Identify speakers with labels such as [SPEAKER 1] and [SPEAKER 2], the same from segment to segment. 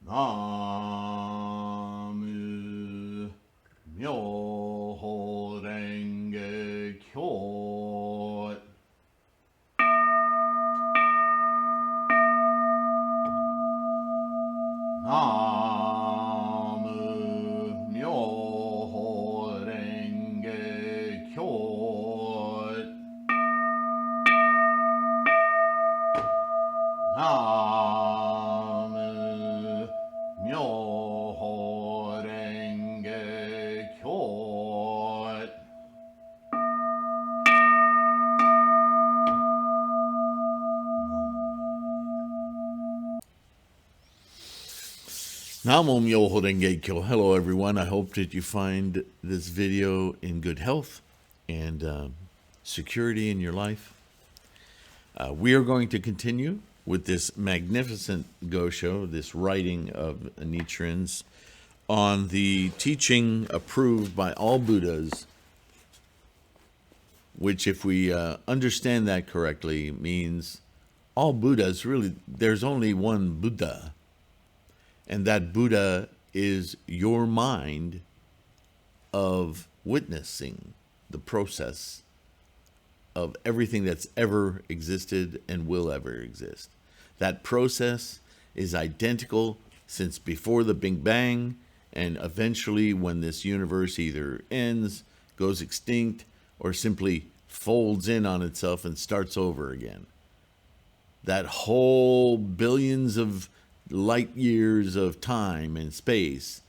[SPEAKER 1] 나무 묘호랭개교 나무 묘호랭개교 나무 묘호랭개교 Namo Myoho Renge Kyo. Hello, everyone. I hope that you find this video in good health and security in your life. We are going to continue with this magnificent Gosho, this writing of Nichiren's on the teaching approved by all Buddhas, which, if we understand that correctly, means all Buddhas, really, there's only one Buddha. And that Buddha is your mind of witnessing the process of everything that's ever existed and will ever exist. That process is identical since before the Big Bang, and eventually when this universe either ends, goes extinct, or simply folds in on itself and starts over again. That whole billions of light years of time and space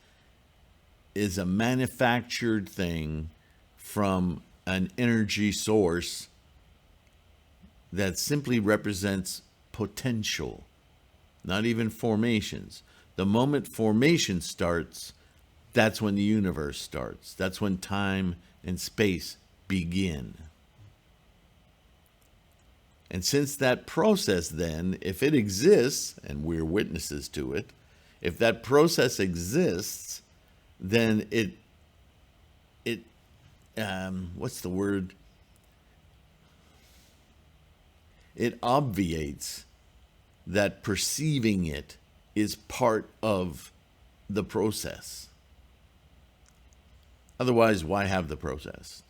[SPEAKER 1] is a manufactured thing from an energy source that simply represents potential, not even formations. The moment formation starts, that's when the universe starts. That's when time and space begin. And since that process then, if it exists, and we're witnesses to it, if that process exists, then it what's the word? It obviates that perceiving it is part of the process. Otherwise, why have the process?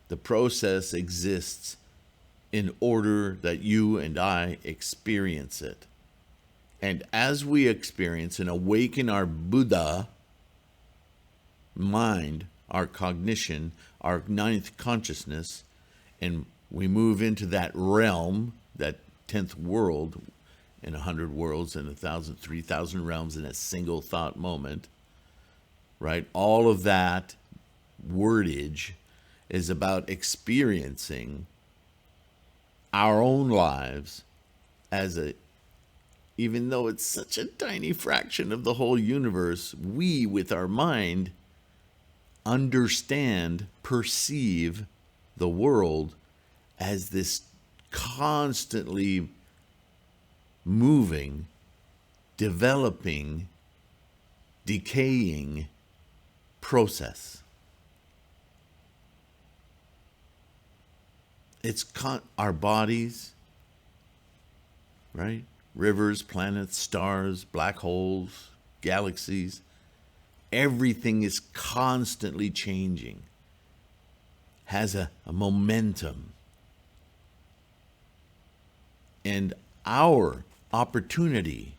[SPEAKER 1] The process exists in order that you and I experience it. And as we experience and awaken our Buddha mind, our cognition, our ninth consciousness, and we move into that realm, that 10th world, in 100 worlds and 1,000, 3,000 realms in a single thought moment, right? All of that wordage is about experiencing our own lives as even though it's such a tiny fraction of the whole universe, we with our mind understand, perceive the world as this constantly moving, developing, decaying process. It's our bodies, right? Rivers, planets, stars, black holes, galaxies. Everything is constantly changing, has a momentum. And our opportunity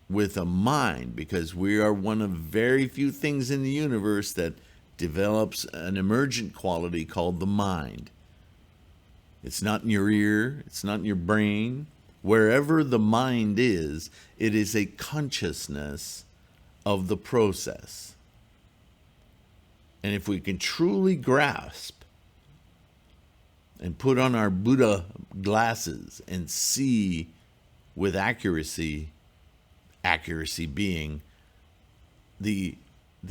[SPEAKER 1] with a mind, because we are one of very few things in the universe that develops an emergent quality called the mind. It's not in your ear. It's not in your brain. Wherever the mind is, it is a consciousness of the process. And if we can truly grasp and put on our Buddha glasses and see with accuracy being the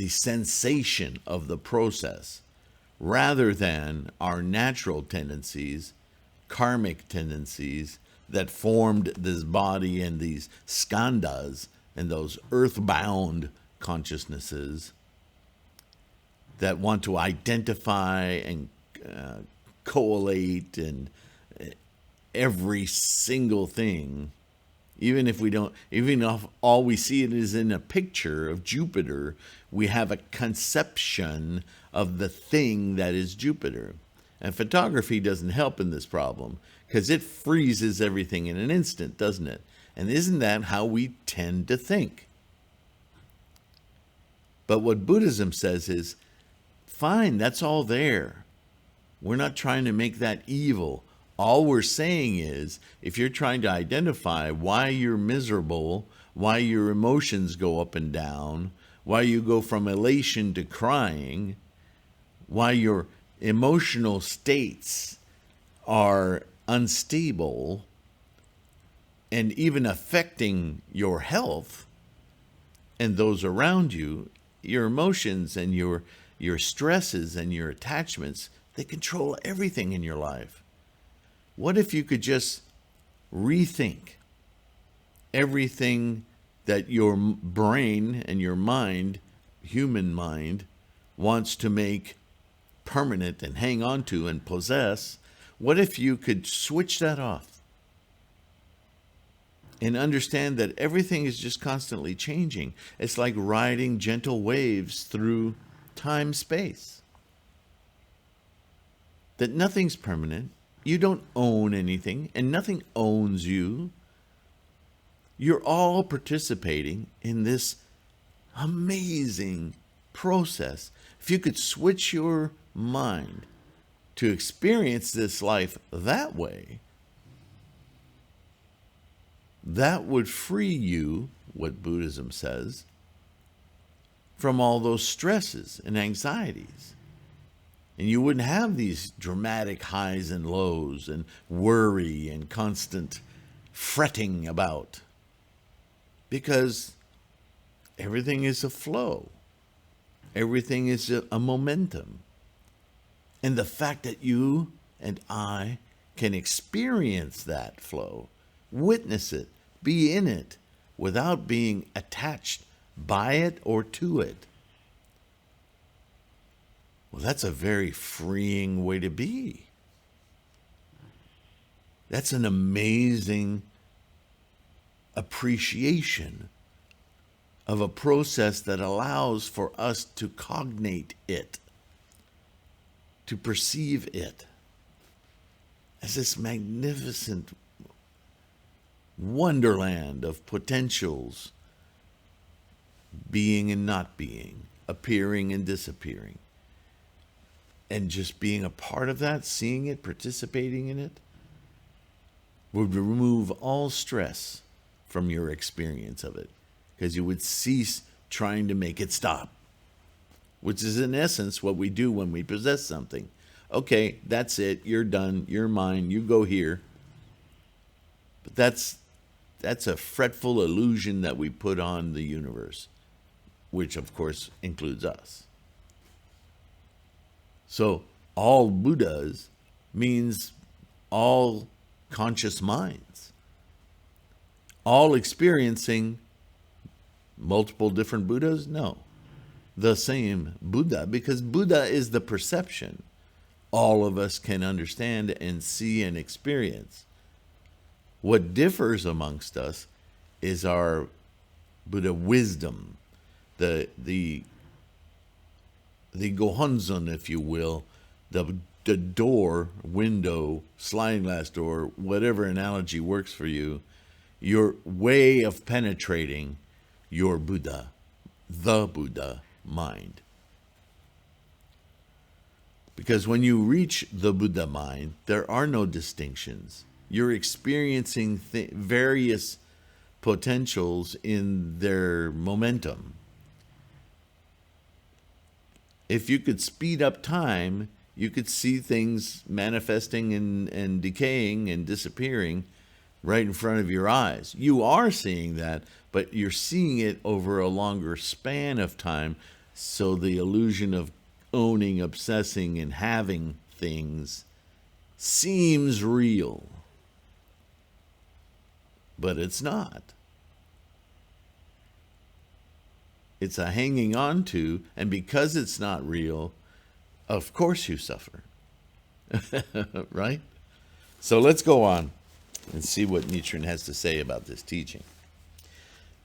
[SPEAKER 1] sensation of the process, rather than our natural tendencies, karmic tendencies that formed this body and these skandhas and those earthbound consciousnesses that want to identify and collate and every single thing Even if we don't, even if all we see it is in a picture of Jupiter, we have a conception of the thing that is Jupiter. And photography doesn't help in this problem because it freezes everything in an instant, doesn't it? And isn't that how we tend to think? But what Buddhism says is, fine, that's all there. We're not trying to make that evil. All we're saying is, if you're trying to identify why you're miserable, why your emotions go up and down, why you go from elation to crying, why your emotional states are unstable and even affecting your health and those around you, your emotions and your stresses and your attachments, they control everything in your life. What if you could just rethink everything that your brain and your mind, human mind, wants to make permanent and hang on to and possess? What if you could switch that off and understand that everything is just constantly changing? It's like riding gentle waves through time-space. That nothing's permanent. You don't own anything, and nothing owns you. You're all participating in this amazing process. If you could switch your mind to experience this life that way, that would free you, what Buddhism says, from all those stresses and anxieties. And you wouldn't have these dramatic highs and lows and worry and constant fretting about, because everything is a flow. Everything is a momentum. And the fact that you and I can experience that flow, witness it, be in it, without being attached by it or to it, well, that's a very freeing way to be. That's an amazing appreciation of a process that allows for us to cognate it, to perceive it as this magnificent wonderland of potentials, being and not being, appearing and disappearing. And just being a part of that, seeing it, participating in it, would remove all stress from your experience of it, because you would cease trying to make it stop, which is in essence what we do when we possess something. Okay, that's it, you're done, you're mine, you go here. But that's a fretful illusion that we put on the universe, which of course includes us. So all Buddhas means all conscious minds, all experiencing multiple different Buddhas? No, the same Buddha, because Buddha is the perception all of us can understand and see and experience. What differs amongst us is our Buddha wisdom, the gohonzon, if you will, the door, window, sliding glass door, whatever analogy works for you, your way of penetrating your Buddha, the Buddha mind. Because when you reach the Buddha mind, there are no distinctions. You're experiencing various potentials in their momentum. If you could speed up time, you could see things manifesting and decaying and disappearing right in front of your eyes. You are seeing that, but you're seeing it over a longer span of time, so the illusion of owning, obsessing, and having things seems real. But it's not. It's a hanging on to, and because it's not real, of course you suffer. Right? So let's go on. and see what Nichiren has to say about this teaching.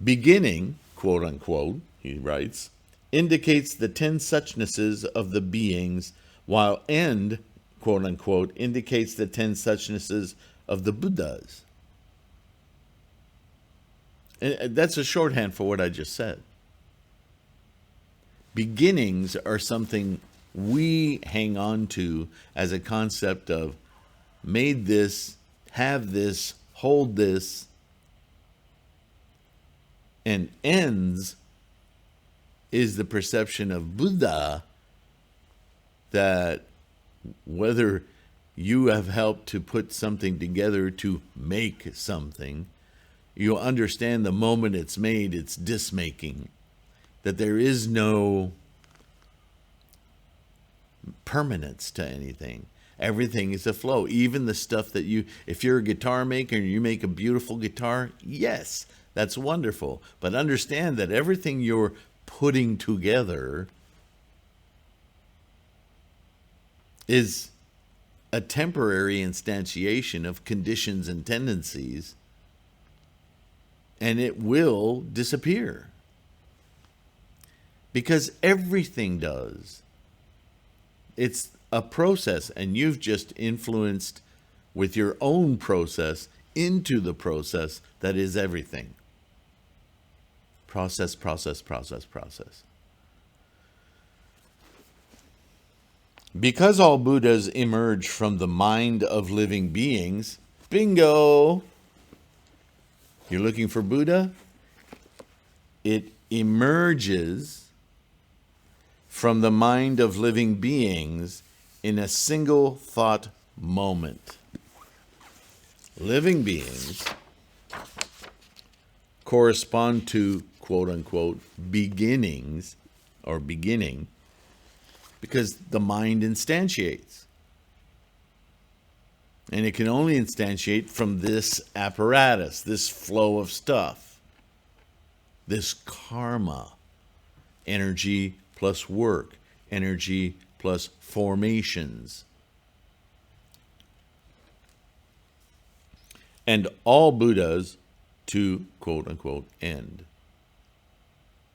[SPEAKER 1] Beginning, quote unquote, he writes, indicates the 10 suchnesses of the beings, while end, quote unquote, indicates the 10 suchnesses of the Buddhas. And that's a shorthand for what I just said. Beginnings are something we hang on to as a concept of made this, have this, hold this. And ends is the perception of Buddha that whether you have helped to put something together to make something, you understand the moment it's made, it's dismaking. That there is no permanence to anything. Everything is a flow. Even the stuff that if you're a guitar maker and you make a beautiful guitar, yes, that's wonderful. But understand that everything you're putting together is a temporary instantiation of conditions and tendencies, and it will disappear. Because everything does. It's a process, and you've just influenced with your own process into the process that is everything. Process, process, process, process. Because all Buddhas emerge from the mind of living beings, bingo! You're looking for Buddha? It emerges from the mind of living beings in a single thought moment. Living beings correspond to, quote unquote, beginnings or beginning because the mind instantiates. And it can only instantiate from this apparatus, this flow of stuff, this karma, energy plus work, energy plus formations. And all Buddhas to, quote unquote, end.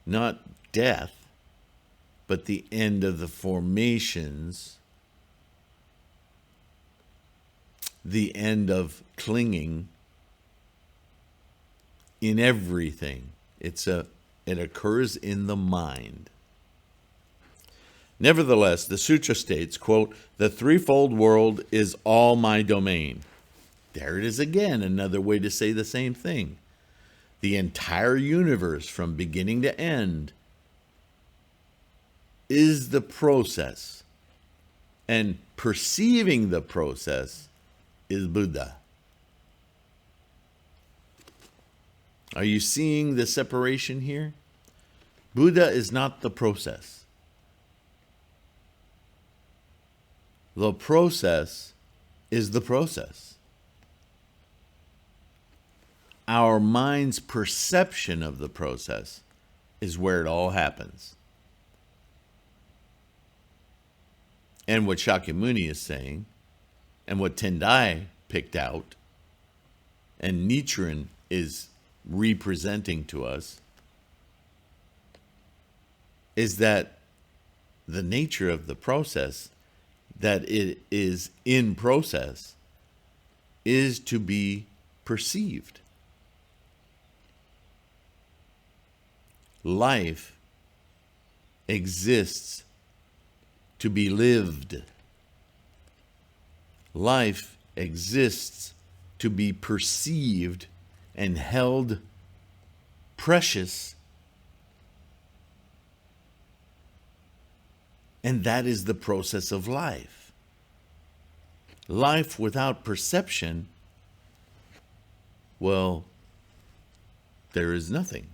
[SPEAKER 1] Not death, but the end of the formations, the end of clinging in everything. It occurs in the mind. Nevertheless, the sutra states, quote, the threefold world is all my domain. There it is again, another way to say the same thing. The entire universe from beginning to end is the process. And perceiving the process is Buddha. Are you seeing the separation here? Buddha is not the process. The process is the process. Our mind's perception of the process is where it all happens. And what Shakyamuni is saying, and what Tendai picked out, and Nichiren is representing to us, is that the nature of the process, that it is in process, is to be perceived. Life exists to be lived. Life exists to be perceived and held precious. And that is the process of life. Life without perception, well, there is nothing.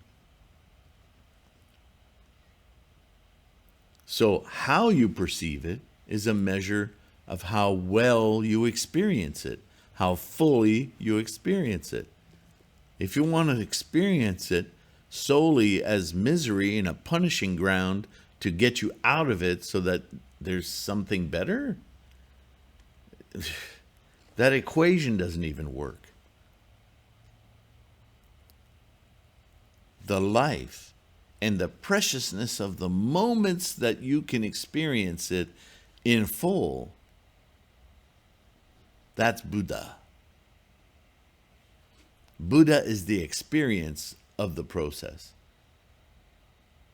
[SPEAKER 1] So how you perceive it is a measure of how well you experience it, how fully you experience it. If you want to experience it solely as misery and a punishing ground to get you out of it so that there's something better, that equation doesn't even work. the life, and the preciousness of the moments that you can experience it in full, that's Buddha. Buddha is the experience of the process,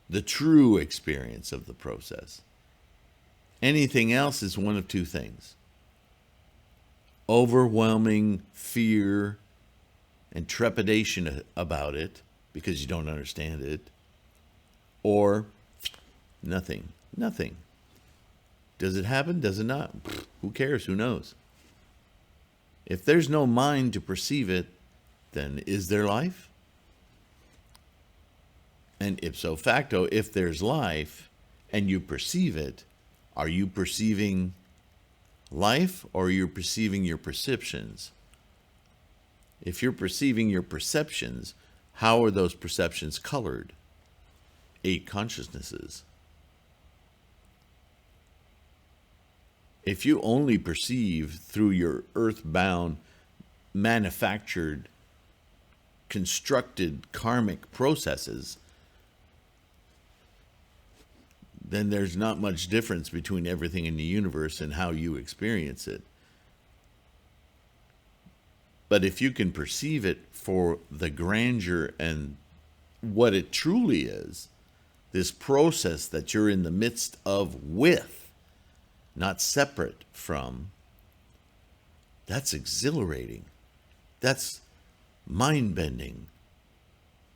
[SPEAKER 1] the true experience of the process. Anything else is one of two things: overwhelming fear and trepidation about it because you don't understand it, or nothing. Nothing. Does it happen? Does it not? Who cares? Who knows? If there's no mind to perceive it, then is there life? And ipso facto, if there's life and you perceive it, are you perceiving life or are you perceiving your perceptions? If you're perceiving your perceptions, how are those perceptions colored? 8 consciousnesses. If you only perceive through your earthbound, manufactured, constructed karmic processes, then there's not much difference between everything in the universe and how you experience it. But if you can perceive it for the grandeur and what it truly is, this process that you're in the midst of with, not separate from, that's exhilarating. That's mind-bending,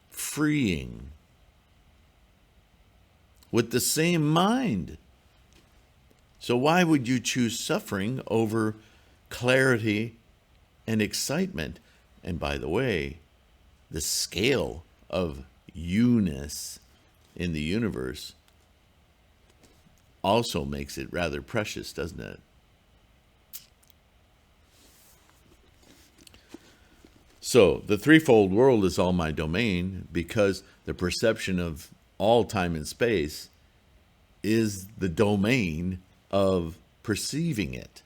[SPEAKER 1] freeing, with the same mind. So why would you choose suffering over clarity and excitement? And by the way, the scale of you-ness in the universe also makes it rather precious, doesn't it? So the threefold world is all my domain because the perception of all time and space is the domain of perceiving it,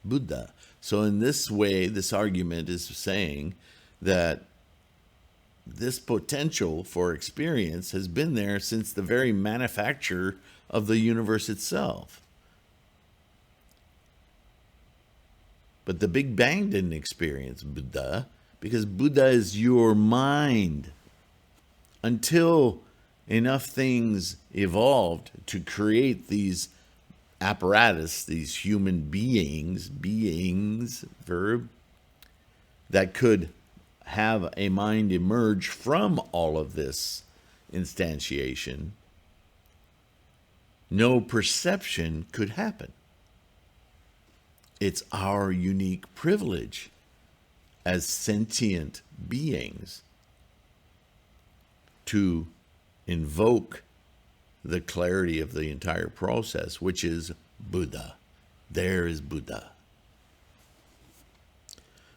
[SPEAKER 1] Buddha. So in this way, this argument is saying that this potential for experience has been there since the very manufacture of the universe itself. But the Big Bang didn't experience Buddha because Buddha is your mind. Until enough things evolved to create these apparatus, these human beings, verb, that could have a mind emerge from all of this instantiation, no perception could happen. It's our unique privilege as sentient beings to invoke the clarity of the entire process, which is Buddha. There is Buddha.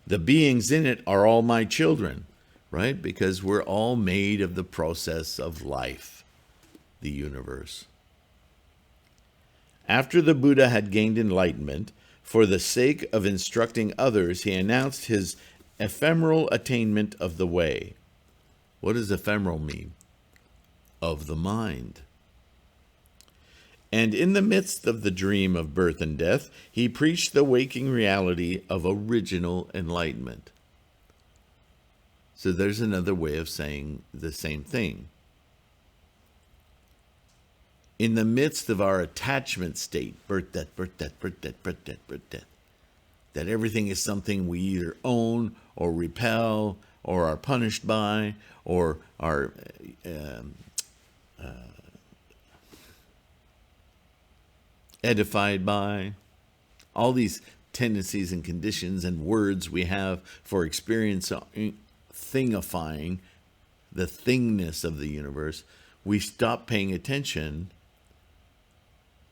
[SPEAKER 1] The beings in it are all my children, right? Because we're all made of the process of life, the universe. After the Buddha had gained enlightenment, for the sake of instructing others, he announced his ephemeral attainment of the way. What does ephemeral mean? Of the mind. And in the midst of the dream of birth and death, he preached the waking reality of original enlightenment. So there's another way of saying the same thing. In the midst of our attachment state, birth, death, birth, death, birth, death, birth, death, birth, death, that everything is something we either own or repel or are punished by or are edified by, all these tendencies and conditions and words we have for experiencing thingifying the thingness of the universe, we stop paying attention.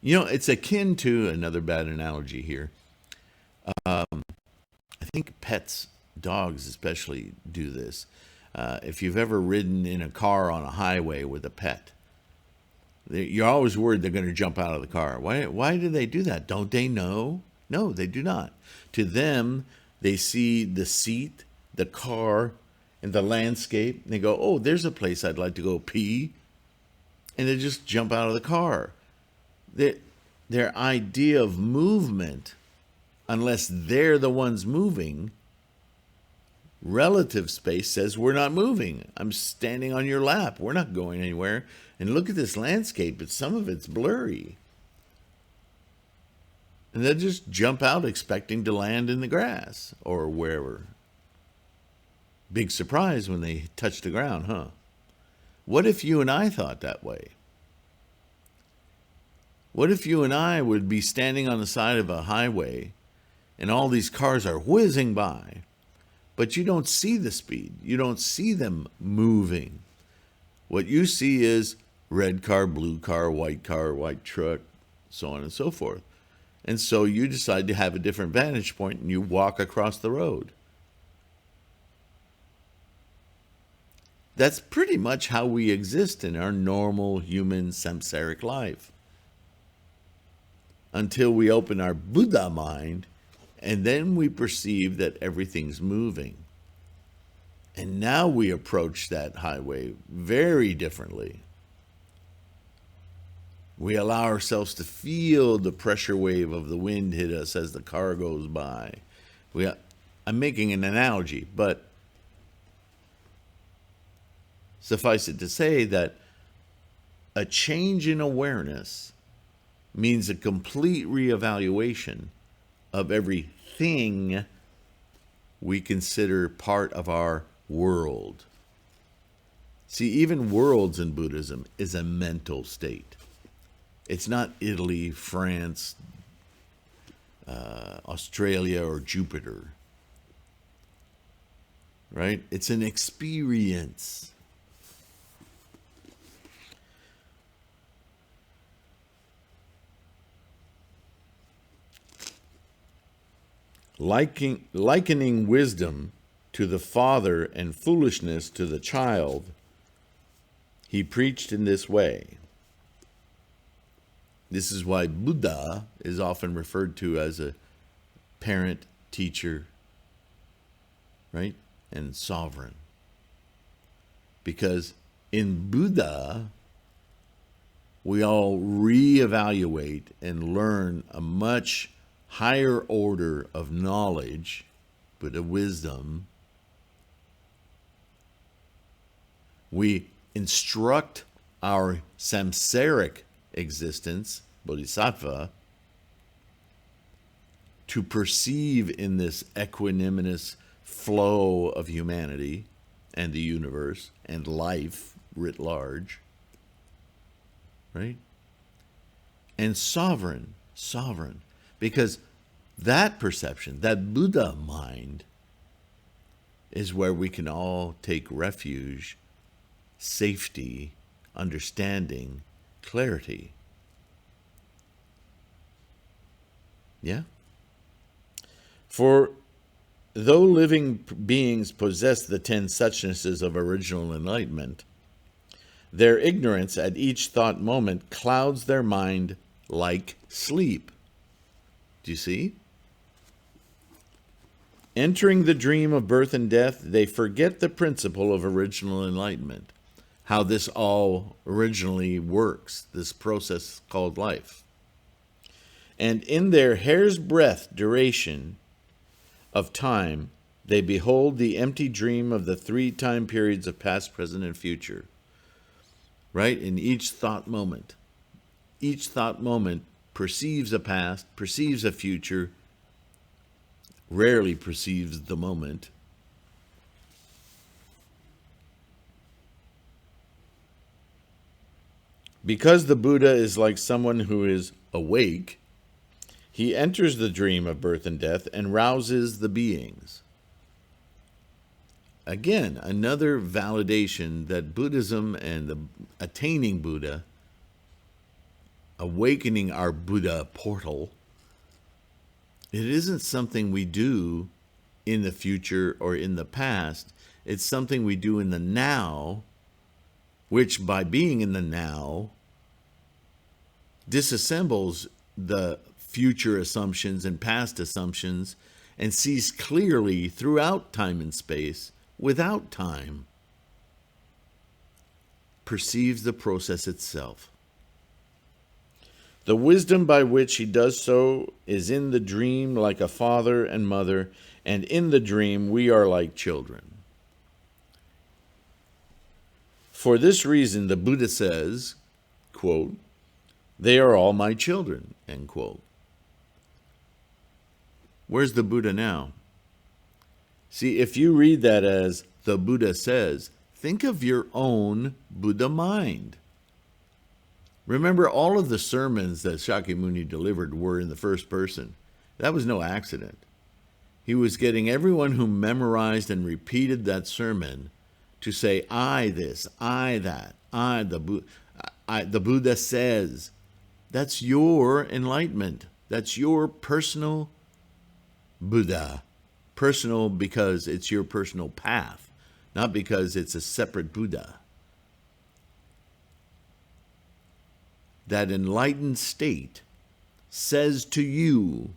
[SPEAKER 1] You know, it's akin to another bad analogy here. I think pets, dogs especially, do this. If you've ever ridden in a car on a highway with a pet, you're always worried they're going to jump out of the car. Why do they do that? Don't they know? No, they do not. To them, they see the seat, the car, and the landscape. And they go, oh, there's a place I'd like to go pee. And they just jump out of the car. Their idea of movement, unless they're the ones moving, relative space says we're not moving. I'm standing on your lap. We're not going anywhere. And look at this landscape. Some of it's blurry. And they'll just jump out expecting to land in the grass or wherever. Big surprise when they touch the ground, huh? What if you and I thought that way? What if you and I would be standing on the side of a highway and all these cars are whizzing by, but you don't see the speed. You don't see them moving. What you see is red car, white car, white truck, so on and so forth. And so you decide to have a different vantage point and you walk across the road. That's pretty much how we exist in our normal human samsaric life. Until we open our Buddha mind, and then we perceive that everything's moving. And now we approach that highway very differently. We allow ourselves to feel the pressure wave of the wind hit us as the car goes by. I'm making an analogy, but suffice it to say that a change in awareness means a complete reevaluation of everything we consider part of our world. See, even worlds in Buddhism is a mental state. It's not Italy, France, Australia, or Jupiter. Right? It's an experience. Likening wisdom to the father and foolishness to the child, he preached in this way. This is why Buddha is often referred to as a parent, teacher, right? And sovereign. Because in Buddha, we all reevaluate and learn a much higher order of knowledge, Buddha wisdom. We instruct our samsaric existence, bodhisattva, to perceive in this equanimous flow of humanity and the universe and life writ large, right? And sovereign, because that perception, that Buddha mind, is where we can all take refuge, safety, understanding, clarity. Yeah? For though living beings possess the 10 suchnesses of original enlightenment, their ignorance at each thought moment clouds their mind like sleep. Do you see? Entering the dream of birth and death, they forget the principle of original enlightenment, how this all originally works, this process called life. And in their hair's breadth duration of time, they behold the empty dream of the 3 time periods of past, present, and future. Right? In each thought moment perceives a past, perceives a future, rarely perceives the moment. Because the Buddha is like someone who is awake, he enters the dream of birth and death and rouses the beings. Again, another validation that Buddhism and the attaining Buddha, awakening our Buddha portal, it isn't something we do in the future or in the past. It's something we do in the now, which by being in the now disassembles the future assumptions and past assumptions and sees clearly throughout time and space without time, perceives the process itself. The wisdom by which he does so is in the dream like a father and mother, and in the dream we are like children. For this reason, the Buddha says, quote, "They are all my children," end quote. Where's the Buddha now? See, if you read that as the Buddha says, think of your own Buddha mind. Remember, all of the sermons that Shakyamuni delivered were in the first person. That was no accident. He was getting everyone who memorized and repeated that sermon to say, I this, I that, the Buddha says. That's your enlightenment. That's your personal Buddha. Personal because it's your personal path, not because it's a separate Buddha. That enlightened state says to you,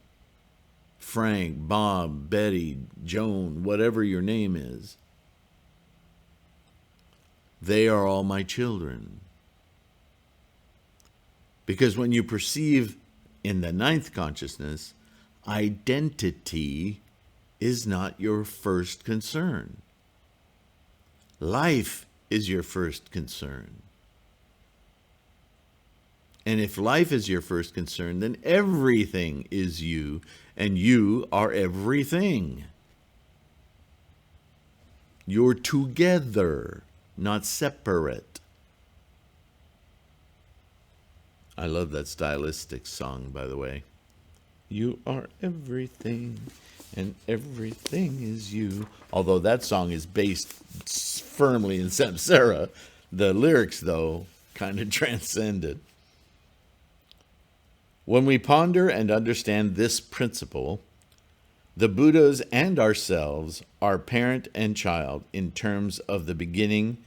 [SPEAKER 1] Frank, Bob, Betty, Joan, whatever your name is, they are all my children. Because when you perceive in the ninth consciousness, identity is not your first concern. Life is your first concern. And if life is your first concern, then everything is you, and you are everything. You're together, not separate. I love that stylistic song, by the way. You are everything, and everything is you. Although that song is based firmly in samsara, the lyrics, though, kind of transcend it. When we ponder and understand this principle, the Buddhas and ourselves are parent and child in terms of the beginning,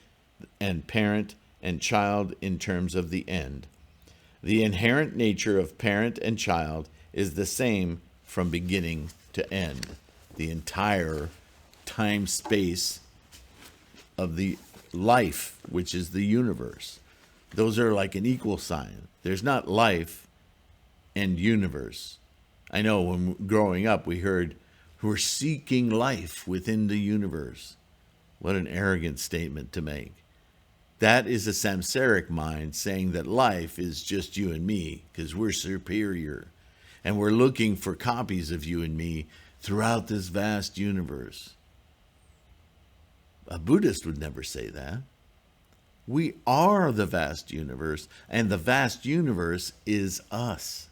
[SPEAKER 1] and parent and child in terms of the end. The inherent nature of parent and child is the same from beginning to end. The entire time-space of the life, which is the universe. Those are like an equal sign. There's not life and universe. I know when growing up we heard, we're seeking life within the universe. What an arrogant statement to make. That is a samsaric mind saying that life is just you and me because we're superior. And we're looking for copies of you and me throughout this vast universe. A Buddhist would never say that. We are the vast universe, and the vast universe is us.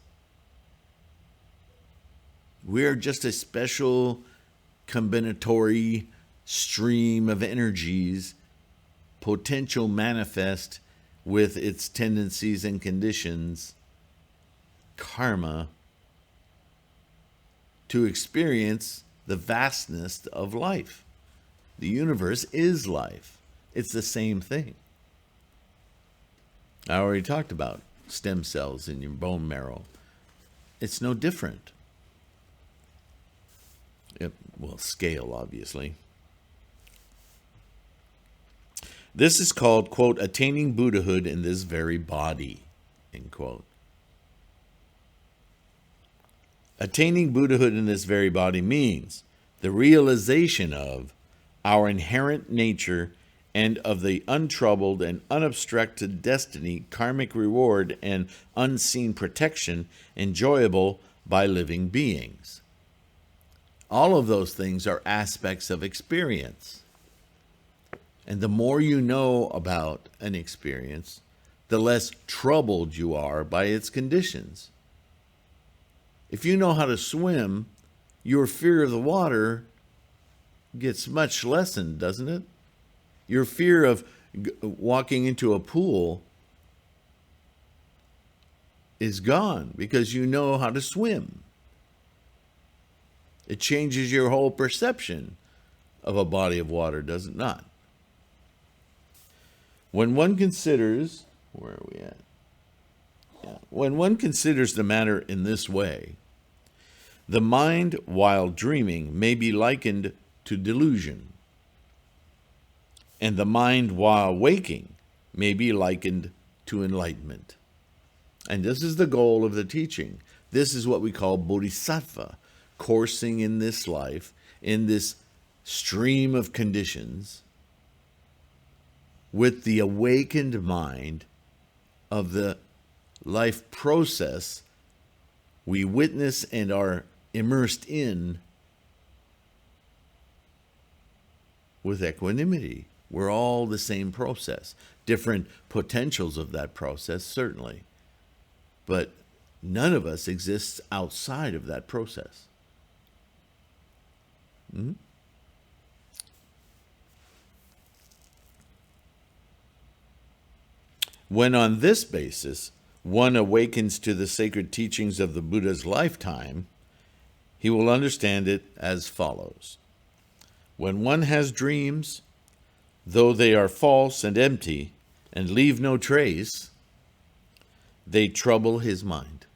[SPEAKER 1] We're just a special combinatory stream of energies, potential manifest with its tendencies and conditions, karma, to experience the vastness of life. The universe is life. It's the same thing. I already talked about stem cells in your bone marrow. It's no different. Well, scale, obviously. This is called, quote, attaining Buddhahood in this very body, end quote. Attaining Buddhahood in this very body means the realization of our inherent nature and of the untroubled and unobstructed destiny, karmic reward, and unseen protection enjoyable by living beings. All of those things are aspects of experience. And the more you know about an experience, the less troubled you are by its conditions. If you know how to swim, your fear of the water gets much lessened, doesn't it? Your fear of walking into a pool is gone because you know how to swim. It changes your whole perception of a body of water, does it not? When one considers, where are we at? Yeah. When one considers the matter in this way, the mind, while dreaming, may be likened to delusion. And the mind while waking may be likened to enlightenment. And this is the goal of the teaching. This is what we call bodhisattva, coursing in this life, in this stream of conditions, with the awakened mind of the life process we witness and are immersed in with equanimity. We're all the same process, different potentials of that process, certainly. But none of us exists outside of that process. When on this basis one awakens to the sacred teachings of the Buddha's lifetime, he will understand it as follows. When one has dreams, though they are false and empty and leave no trace, they trouble his mind.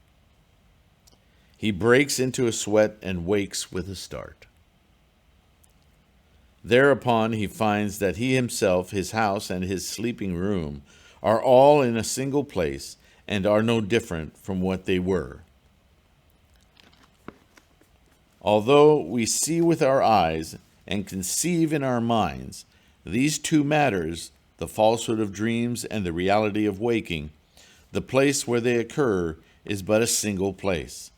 [SPEAKER 1] He breaks into a sweat and wakes with a start. Thereupon he finds that he himself, his house, and his sleeping room are all in a single place and are no different from what they were. Although we see with our eyes and conceive in our minds these two matters, the falsehood of dreams and the reality of waking, the place where they occur is but a single place.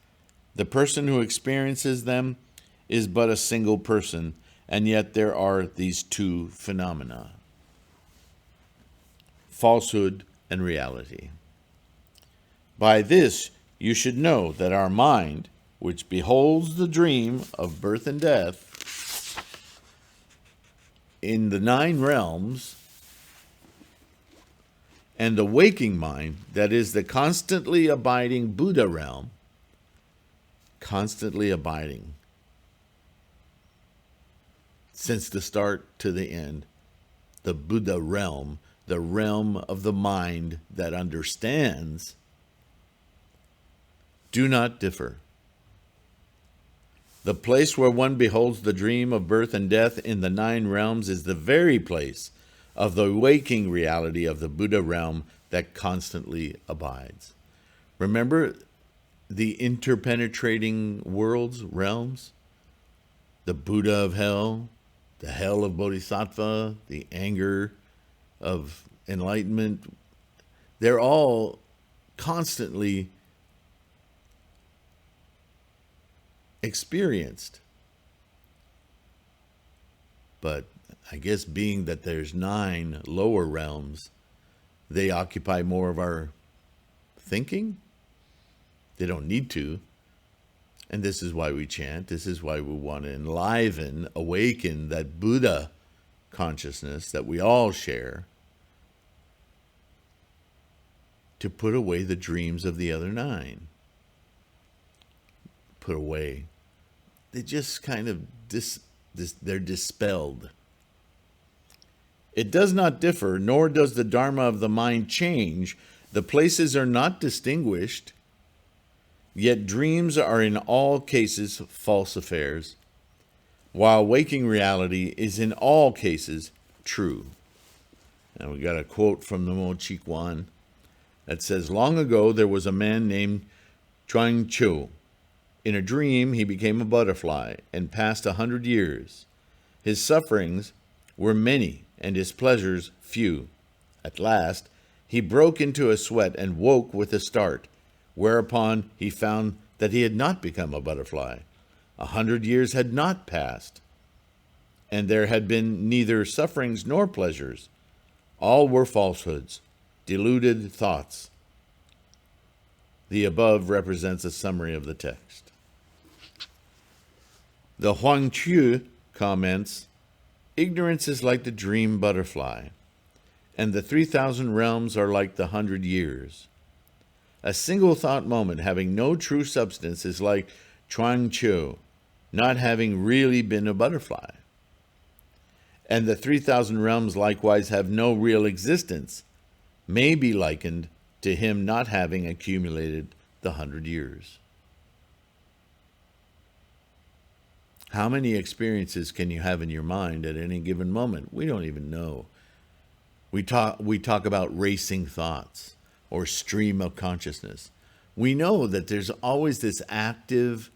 [SPEAKER 1] The person who experiences them is but a single person, and yet there are these two phenomena, falsehood and reality. By this you should know that our mind, which beholds the dream of birth and death in the 9 realms, and the waking mind, that is the constantly abiding Buddha realm, constantly abiding since the start to the end, the Buddha realm, the realm of the mind that understands, do not differ. The place where one beholds the dream of birth and death in the 9 realms is the very place of the waking reality of the Buddha realm that constantly abides. Remember the interpenetrating worlds, realms? The Buddha of hell, the hell of Bodhisattva, the anger of enlightenment. They're all constantly experienced. But I guess being that there's 9 lower realms, they occupy more of our thinking. They don't need to. And this is why we chant. This is why we want to enliven, awaken that Buddha consciousness that we all share, to put away the dreams of the other 9. Put away. They just kind of, they're dispelled. It does not differ, nor does the Dharma of the mind change. The places are not distinguished, yet dreams are in all cases false affairs, while waking reality is in all cases true. And we got a quote from the Mo Chi Kwan that says, long ago there was a man named Chuang Tzu. In a dream he became a butterfly and passed 100 years. His sufferings were many and his pleasures few. At last he broke into a sweat and woke with a start, whereupon he found that he had not become a butterfly. 100 years had not passed, and there had been neither sufferings nor pleasures. All were falsehoods, deluded thoughts. The above represents a summary of the text. The Huang Chu comments, ignorance is like the dream butterfly, and the 3,000 realms are like the 100 years. A single thought moment having no true substance is like Chuang Tzu, not having really been a butterfly. And the 3,000 realms likewise have no real existence, may be likened to him not having accumulated the 100 years. How many experiences can you have in your mind at any given moment? We don't even know. We talk about racing thoughts or stream of consciousness. We know that there's always this active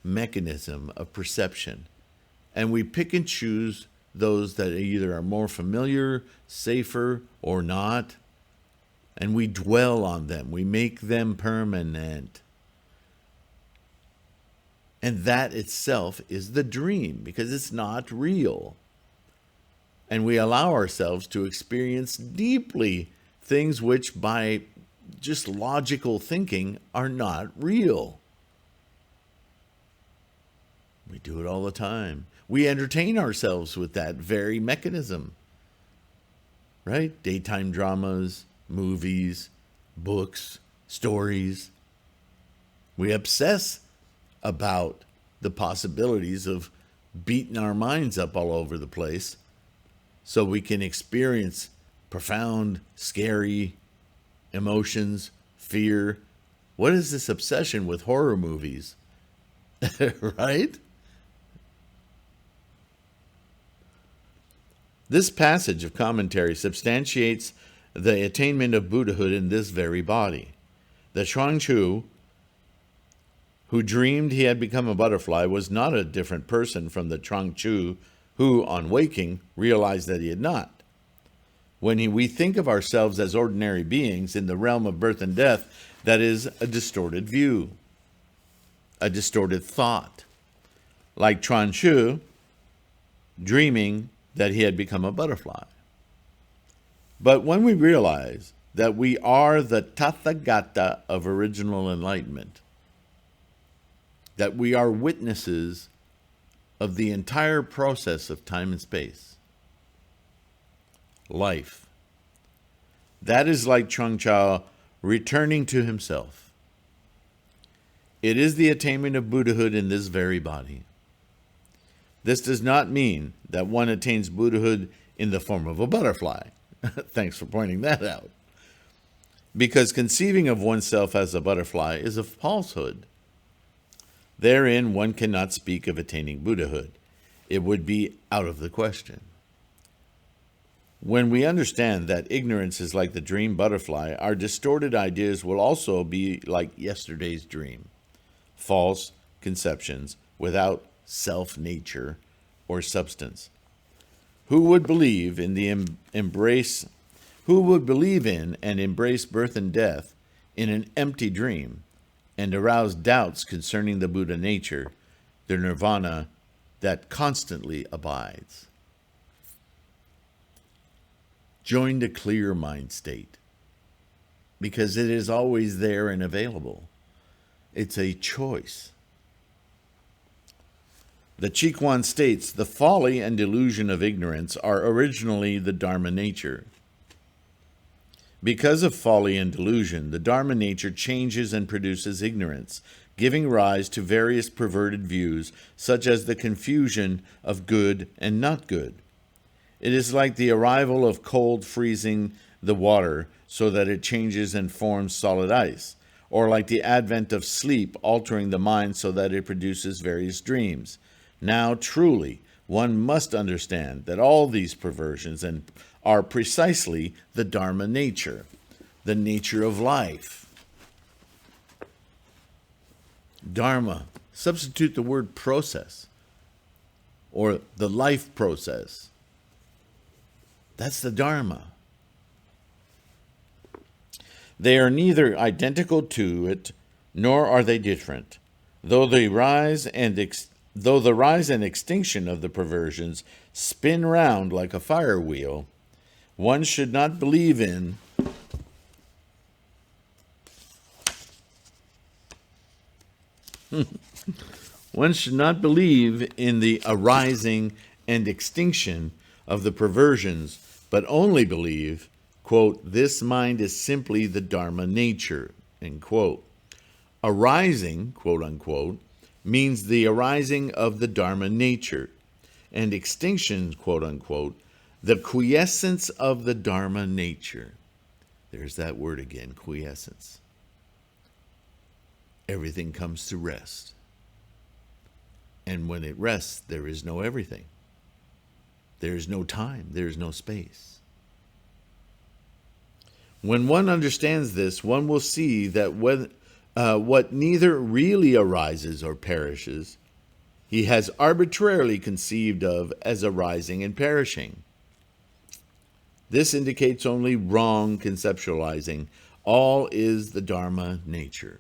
[SPEAKER 1] mechanism of perception, and we pick and choose those that either are more familiar, safer, or not, and we dwell on them. We make them permanent. And that itself is the dream because it's not real. And we allow ourselves to experience deeply things which, by just logical thinking, are not real. We do it all the time. We entertain ourselves with that very mechanism, right? Daytime dramas, movies, books, stories. We obsess about the possibilities of beating our minds up all over the place so we can experience profound, scary emotions, fear. What is this obsession with horror movies? Right? This passage of commentary substantiates the attainment of Buddhahood in this very body. The Chuang-Tzu, who dreamed he had become a butterfly, was not a different person from the Chuang-Tzu who, on waking, realized that he had not. When we think of ourselves as ordinary beings in the realm of birth and death, that is a distorted view, a distorted thought. Like Chuang-Tzu, dreaming that he had become a butterfly. But when we realize that we are the Tathagata of original enlightenment, that we are witnesses of the entire process of time and space, life, that is like Chuang-Tzu returning to himself. It is the attainment of Buddhahood in this very body. This does not mean that one attains Buddhahood in the form of a butterfly. Thanks for pointing that out. Because conceiving of oneself as a butterfly is a falsehood. Therein one cannot speak of attaining Buddhahood. It would be out of the question. When we understand that ignorance is like the dream butterfly, our distorted ideas will also be like yesterday's dream. False conceptions without self-nature or substance. Who would believe in and embrace birth and death in an empty dream and arouse doubts concerning the Buddha nature, the nirvana that constantly abides? Join the clear mind state because it is always there and available. It's a choice. The Chiquan states, the folly and delusion of ignorance are originally the Dharma nature. Because of folly and delusion, the Dharma nature changes and produces ignorance, giving rise to various perverted views, such as the confusion of good and not good. It is like the arrival of cold freezing the water so that it changes and forms solid ice, or like the advent of sleep altering the mind so that it produces various dreams. Now, truly, one must understand that all these perversions are precisely the Dharma nature, the nature of life. Dharma, substitute the word process, or the life process. That's the Dharma. They are neither identical to it, nor are they different, though the rise and extinction of the perversions spin round like a fire wheel. One should not believe in the arising and extinction of the perversions, but only believe, quote, this mind is simply the Dharma nature, end quote. Arising, quote unquote, means the arising of the Dharma nature, and extinction, quote unquote, the quiescence of the Dharma nature. There's that word again, quiescence. Everything comes to rest. And when it rests, there is no everything. There is no time. There is no space. When one understands this, one will see that what neither really arises or perishes, he has arbitrarily conceived of as arising and perishing. This indicates only wrong conceptualizing. All is the Dharma nature.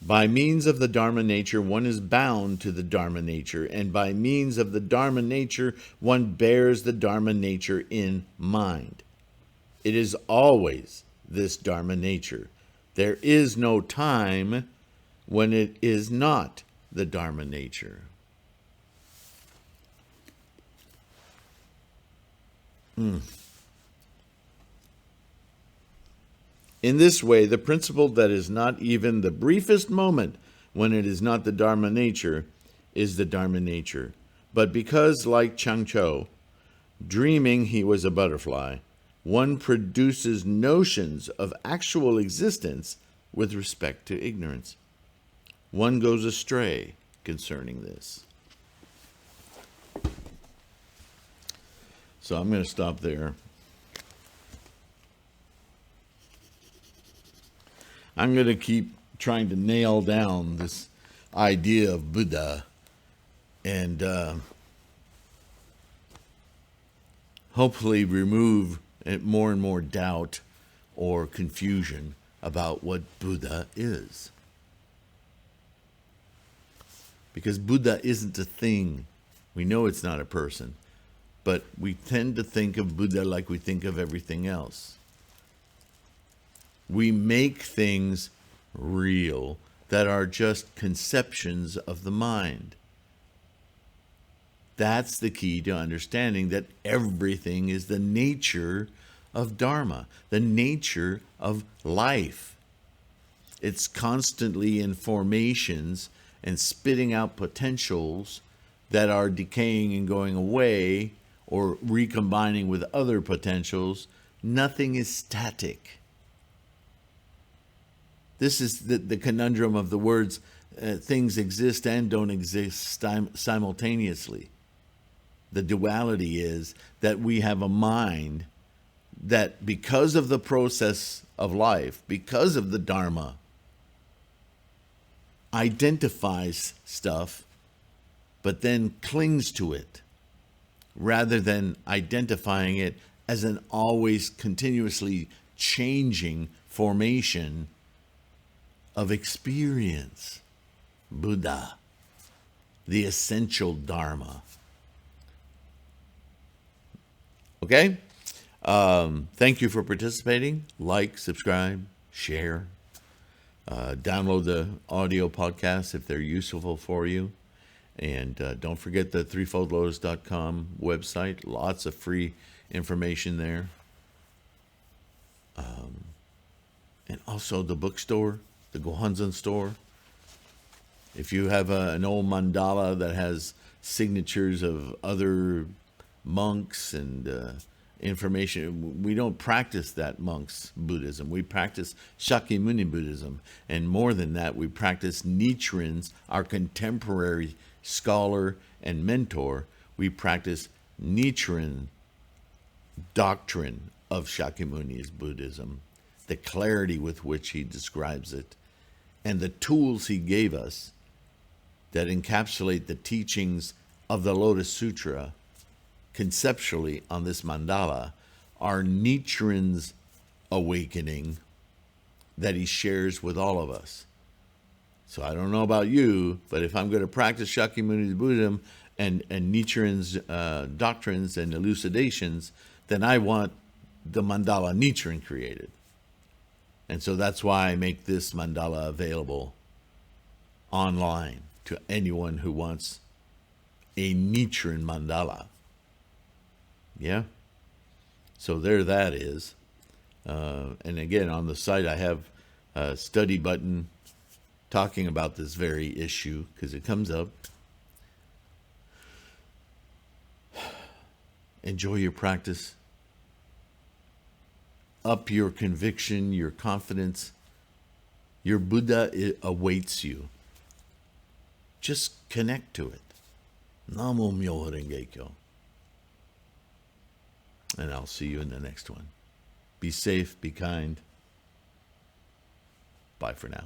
[SPEAKER 1] By means of the Dharma nature, one is bound to the Dharma nature, and by means of the Dharma nature, one bears the Dharma nature in mind. It is always this Dharma nature. There is no time when it is not the Dharma nature. In this way, the principle that is not even the briefest moment when it is not the Dharma nature is the Dharma nature. But because, like Changzhou, dreaming he was a butterfly, one produces notions of actual existence with respect to ignorance. One goes astray concerning this. So I'm going to stop there. I'm going to keep trying to nail down this idea of Buddha and hopefully remove more and more doubt or confusion about what Buddha is. Because Buddha isn't a thing. We know it's not a person. But we tend to think of Buddha like we think of everything else. We make things real that are just conceptions of the mind. That's the key to understanding that everything is the nature of Dharma, the nature of life. It's constantly in formations and spitting out potentials that are decaying and going away or recombining with other potentials. Nothing is static. This is the conundrum of the words, things exist and don't exist simultaneously. The duality is that we have a mind that, because of the process of life, because of the Dharma, identifies stuff, but then clings to it, rather than identifying it as an always continuously changing formation of experience. Buddha, the essential Dharma. Okay? Thank you for participating. Like, subscribe, share. Download the audio podcasts if they're useful for you. And don't forget the threefoldlotus.com website. Lots of free information there. And also the bookstore, the Gohanzan store. If you have an old mandala that has signatures of other monks and information, we don't practice that monk's Buddhism. We practice Shakyamuni Buddhism. And more than that, we practice Nichiren's, our contemporary scholar and mentor. We practice Nichiren doctrine of Shakyamuni's Buddhism, the clarity with which he describes it, and the tools he gave us that encapsulate the teachings of the Lotus Sutra conceptually on this mandala are Nichiren's awakening that he shares with all of us. So I don't know about you, but if I'm going to practice Shakyamuni's Buddhism and Nichiren's doctrines and elucidations, then I want the mandala Nichiren created. And so that's why I make this mandala available online to anyone who wants a Nichiren mandala. Yeah? So there that is. And again, on the site I have a study button talking about this very issue because it comes up. Enjoy your practice. Up your conviction, your confidence. Your Buddha awaits you. Just connect to it. Namo Myoho Renge Kyo. And I'll see you in the next one. Be safe, be kind. Bye for now.